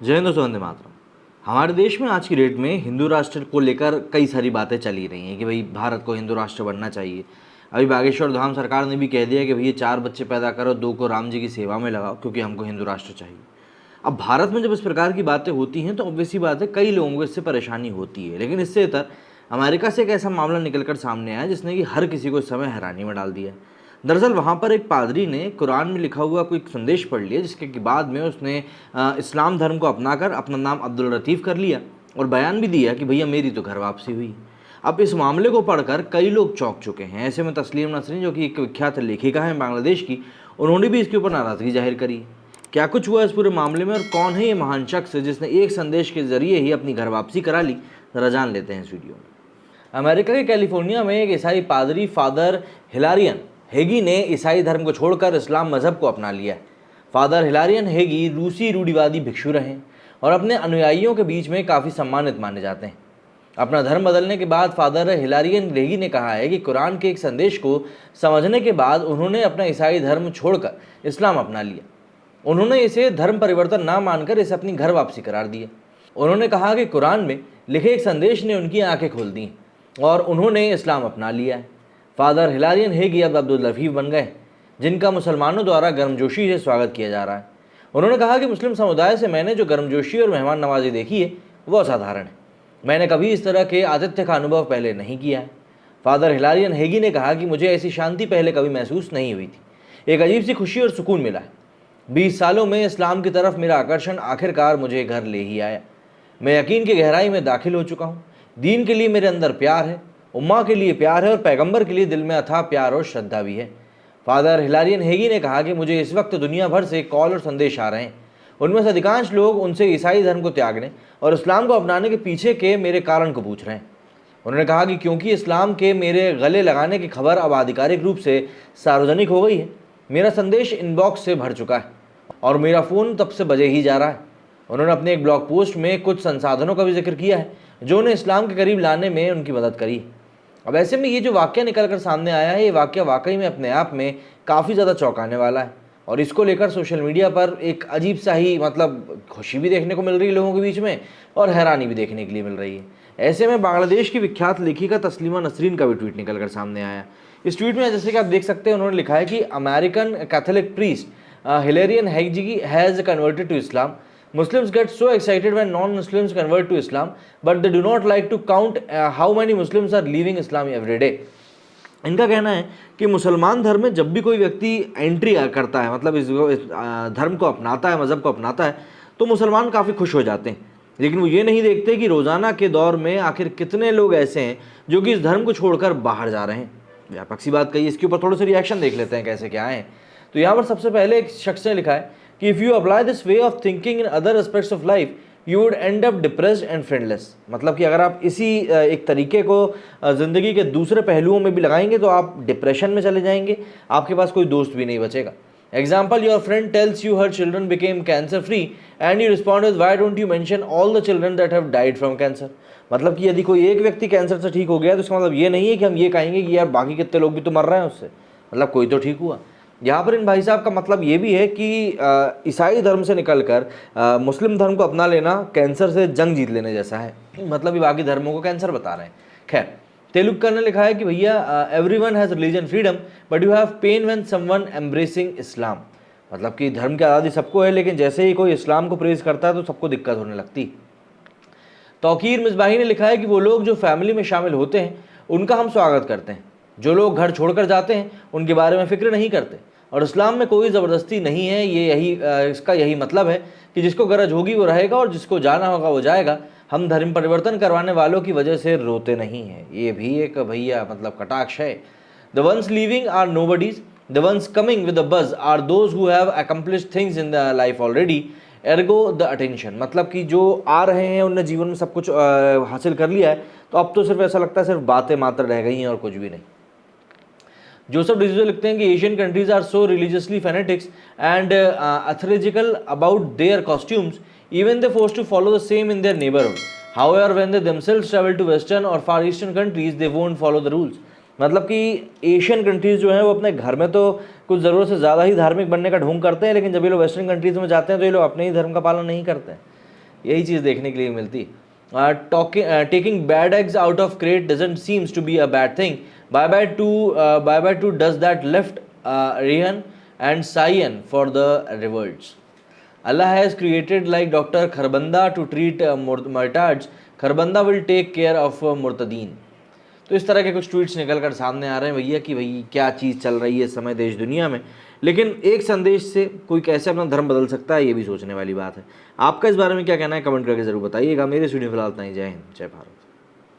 जय हिंद दोस्तों, वंदे मातरम। हमारे देश में आज की डेट में हिंदू राष्ट्र को लेकर कई सारी बातें चली रही हैं कि भाई भारत को हिंदू राष्ट्र बनना चाहिए। अभी बागेश्वर धाम सरकार ने भी कह दिया कि भैया 4 बच्चे पैदा करो, 2 को राम जी की सेवा में लगाओ, क्योंकि हमको हिंदू राष्ट्र चाहिए। अब भारत में जब इस प्रकार की बातें होती हैं तो ऑब्वियसली बात है, कई लोगों को इससे परेशानी होती है। लेकिन इससे इतर अमेरिका से एक ऐसा मामला निकलकर सामने आया जिसने कि हर किसी को इस समय हैरानी में डाल दिया है। दरअसल वहाँ पर एक पादरी ने कुरान में लिखा हुआ कोई संदेश पढ़ लिया, जिसके बाद में उसने इस्लाम धर्म को अपनाकर अपना नाम अब्दुल लतीफ़ कर लिया और बयान भी दिया कि भैया मेरी तो घर वापसी हुई। अब इस मामले को पढ़कर कई लोग चौंक चुके हैं। ऐसे में तस्लीम नसरीन, जो कि एक विख्यात लेखिका है बांग्लादेश की, उन्होंने भी इसके ऊपर नाराज़गी जाहिर करी। क्या कुछ हुआ इस पूरे मामले में और कौन है ये महान शख्स जिसने एक संदेश के जरिए ही अपनी घर वापसी करा ली, ज़रा जान लेते हैं इस वीडियो में। अमेरिका के कैलिफोर्निया में एक ईसाई पादरी फादर हिलारियन हेगी ने ईसाई धर्म को छोड़कर इस्लाम मज़हब को अपना लिया है। फादर हिलारियन हेगी रूसी रूढ़िवादी भिक्षु रहे और अपने अनुयायियों के बीच में काफ़ी सम्मानित माने जाते हैं। अपना धर्म बदलने के बाद फादर हिलारियन हेगी ने कहा है कि कुरान के एक संदेश को समझने के बाद उन्होंने अपना ईसाई धर्म छोड़कर इस्लाम अपना लिया। उन्होंने इसे धर्म परिवर्तन ना मानकर इसे अपनी घर वापसी करार दिया। उन्होंने कहा कि कुरान में लिखे एक संदेश ने उनकी आंखें खोल दी और उन्होंने इस्लाम अपना लिया है। फादर हिलारियन हेगी अब अब्दुल लतीफ़ बन गए, जिनका मुसलमानों द्वारा गर्मजोशी से स्वागत किया जा रहा है। उन्होंने कहा कि मुस्लिम समुदाय से मैंने जो गर्मजोशी और मेहमान नवाजी देखी है वो असाधारण है। मैंने कभी इस तरह के आतिथ्य का अनुभव पहले नहीं किया है। फादर हिलारियन हेगी ने कहा कि मुझे ऐसी शांति पहले कभी महसूस नहीं हुई थी। एक अजीब सी खुशी और सुकून मिला है। 20 सालों में इस्लाम की तरफ मेरा आकर्षण आखिरकार मुझे घर ले ही आया। मैं यकीन की गहराई में दाखिल हो चुका हूँ। दीन के लिए मेरे अंदर प्यार है, उम्मा के लिए प्यार है और पैगंबर के लिए दिल में अथाह प्यार और श्रद्धा भी है। फादर हिलारियन हेगी ने कहा कि मुझे इस वक्त दुनिया भर से कॉल और संदेश आ रहे हैं। उनमें से अधिकांश लोग उनसे ईसाई धर्म को त्यागने और इस्लाम को अपनाने के पीछे के मेरे कारण को पूछ रहे हैं। उन्होंने कहा कि क्योंकि इस्लाम के मेरे गले लगाने की खबर अब आधिकारिक रूप से सार्वजनिक हो गई है, मेरा संदेश इनबॉक्स से भर चुका है और मेरा फ़ोन तब से बजे ही जा रहा है। उन्होंने अपने एक ब्लॉग पोस्ट में कुछ संसाधनों का भी जिक्र किया है जो उन्हें इस्लाम के करीब लाने में उनकी मदद करी। अब ऐसे में ये जो वाक़या निकल कर सामने आया है, ये वाक़या वाकई में अपने आप में काफ़ी ज़्यादा चौंकाने वाला है और इसको लेकर सोशल मीडिया पर एक अजीब सा ही खुशी भी देखने को मिल रही है लोगों के बीच में और हैरानी भी देखने के लिए मिल रही है। ऐसे में बांग्लादेश की विख्यात लेखिका तस्लीमा नसरीन का भी ट्वीट निकल कर सामने आया। इस ट्वीट में जैसे कि आप देख सकते हैं, उन्होंने लिखा है कि American Catholic priest Hilarion Heagy has converted to Islam. Muslims get so excited when non-Muslims convert to Islam, but they do not like to count how many Muslims are leaving Islam every day. इनका कहना है कि मुसलमान धर्म में जब भी कोई व्यक्ति एंट्री करता है, मतलब इस धर्म को अपनाता है, मज़हब को अपनाता है, तो मुसलमान काफ़ी खुश हो जाते हैं। लेकिन वो ये नहीं देखते कि रोज़ाना के दौर में आखिर कितने लोग ऐसे हैं जो कि इस धर्म को छोड़कर बाहर जा रहे हैं। व्यापक सी बात कही। इसके ऊपर थोड़े से रिएक्शन देख लेते हैं कैसे क्या है। तो यहाँ पर सबसे पहले एक शख्स ने लिखा है कि if you apply this way of thinking in other aspects of life you would end up depressed and friendless. मतलब कि अगर आप इसी एक तरीके को ज़िंदगी के दूसरे पहलुओं में भी लगाएंगे तो आप डिप्रेशन में चले जाएंगे, आपके पास कोई दोस्त भी नहीं बचेगा। Example, your friend tells you her children became cancer free and you respond with why don't you mention all the children that have died from cancer. मतलब कि यदि कोई एक व्यक्ति कैंसर से ठीक हो गया तो इसका मतलब ये नहीं है कि हम ये कहेंगे कि यार बाकी कितने लोग भी तो मर रहे हैं उससे, मतलब कोई तो ठीक हुआ। यहाँ पर इन भाई साहब का मतलब ये भी है कि ईसाई धर्म से निकलकर मुस्लिम धर्म को अपना लेना कैंसर से जंग जीत लेने जैसा है। मतलब ये बाकी धर्मों को कैंसर बता रहे हैं। खैर, तेलुगकर ने लिखा है कि भैया everyone has religion freedom but you have pain when someone embracing Islam. मतलब कि धर्म की आज़ादी सबको है, लेकिन जैसे ही कोई इस्लाम को प्रेज़ करता है तो सबको दिक्कत होने लगती। तौकीर मिसबाही ने लिखा है कि वो लोग जो फैमिली में शामिल होते हैं उनका हम स्वागत करते हैं, जो लोग घर छोड़कर जाते हैं उनके बारे में फ़िक्र नहीं करते, और इस्लाम में कोई ज़बरदस्ती नहीं है। इसका यही मतलब है कि जिसको गरज होगी वो रहेगा और जिसको जाना होगा वो जाएगा। हम धर्म परिवर्तन करवाने वालों की वजह से रोते नहीं हैं। ये भी एक भैया मतलब कटाक्ष है। The ones leaving are nobodies, the ones coming with the buzz are those who have accomplished things in the life already, ergo the attention. मतलब कि जो आ रहे हैं उनने जीवन में सब कुछ हासिल कर लिया है, तो अब तो सिर्फ ऐसा लगता है सिर्फ बातें मात्र रह गई हैं और कुछ भी नहीं। जोसेफ डिसूजा लिखते हैं कि Asian countries are so religiously fanatics and एथरेजिकल about their costumes even they force to follow the same in their neighbourhood, however when they themselves travel to western और far eastern countries they won't follow the rules. मतलब कि Asian countries जो हैं वो अपने घर में तो कुछ ज़रूरत से ज़्यादा ही धार्मिक बनने का ढोंग करते हैं, लेकिन जब ये लोग वेस्टर्न कंट्रीज़ में जाते हैं तो ये लोग अपने ही धर्म का पालन नहीं करते हैं। यही चीज़ देखने के लिए मिलती। Taking bad eggs out of crate doesn't seems to be a bad thing. Bye bye to does that left Rihan and Sayan for the revolts. Allah has created like Dr. Kharbanda to treat murtads. Kharbanda will take care of murtadeen. तो इस तरह के कुछ tweets निकल कर सामने आ रहे हैं भैया कि भाई क्या चीज़ चल रही है इस समय देश दुनिया में। लेकिन एक संदेश से कोई कैसे अपना धर्म बदल सकता है, ये भी सोचने वाली बात है। आपका इस बारे में क्या कहना है, कमेंट करके ज़रूर बताइएगा। मेरे वीडियो फिलहाल इतना ही। जय हिंद, जय भारत।